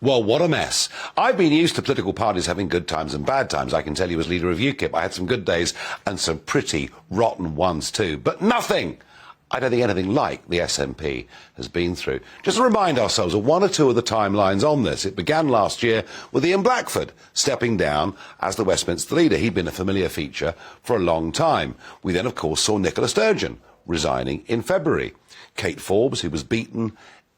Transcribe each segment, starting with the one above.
Well, what a mess. I've been used to political parties having good times and bad times. I can tell you as leader of UKIP, I had some good days and some pretty rotten ones too. But nothing, I don't think anything like the SNP has been through. Just to remind ourselves of one or two of the timelines on this. It began last year with Ian Blackford stepping down as the Westminster leader. He'd been a familiar feature for a long time. We then, of course, saw Nicola Sturgeon resigning in February. Kate Forbes, who was beaten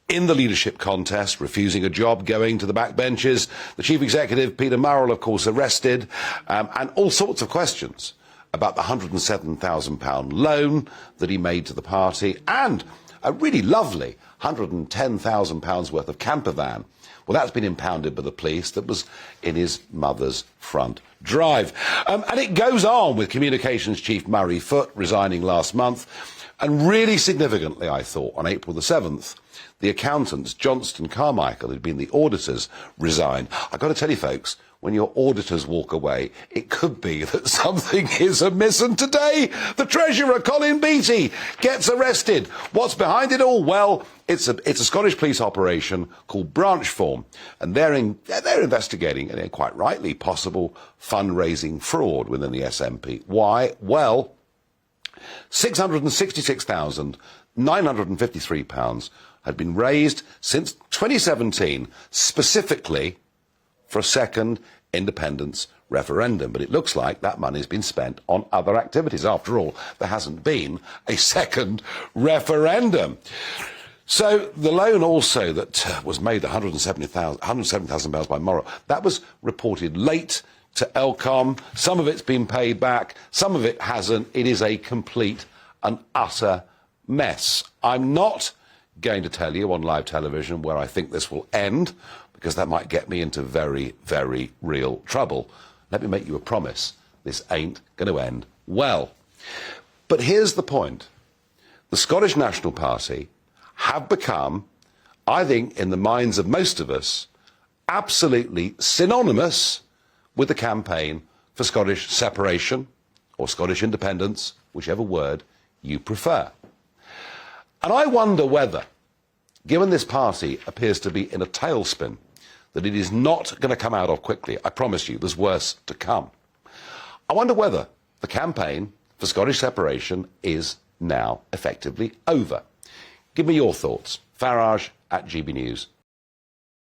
in the leadership contest, refusing a job, going to the backbenches. The chief executive, Peter Murrell, of course, arrested, and all sorts of questions about the £107,000 loan that he made to the party, and a really lovely £110,000 worth of camper van. Well, that's been impounded by the police. That was in his mother's front drive. And it goes on with Communications Chief Murray Foote resigning last month. And really significantly, I thought, on April the 7th, the accountants, Johnston Carmichael, who'd been the auditors, resigned. I've got to tell you, folks, when your auditors walk away, it could be that something is amiss. And today, the Treasurer, Colin Beattie, gets arrested. What's behind it all? Well, it's a Scottish police operation called Branchform, and they're investigating, and quite rightly, possible fundraising fraud within the SNP. Why? Well, £666,953 had been raised since 2017, specifically for a second independence referendum. But it looks like that money's been spent on other activities. After all, there hasn't been a second referendum. So the loan also that was made, £170,000 by Morrow, that was reported late to Elcom. Some of it's been paid back, some of it hasn't. It is a complete and utter mess. I'm not going to tell you on live television where I think this will end, because that might get me into very, very real trouble. Let me make you a promise. This ain't going to end well. But here's the point. The Scottish National Party have become, I think, in the minds of most of us, absolutely synonymous with the campaign for Scottish separation or Scottish independence, whichever word you prefer. And I wonder whether, given this party appears to be in a tailspin that it is not going to come out of quickly, I promise you there's worse to come, I wonder whether the campaign for Scottish separation is now effectively over. Give me your thoughts. Farage@gbnews.com.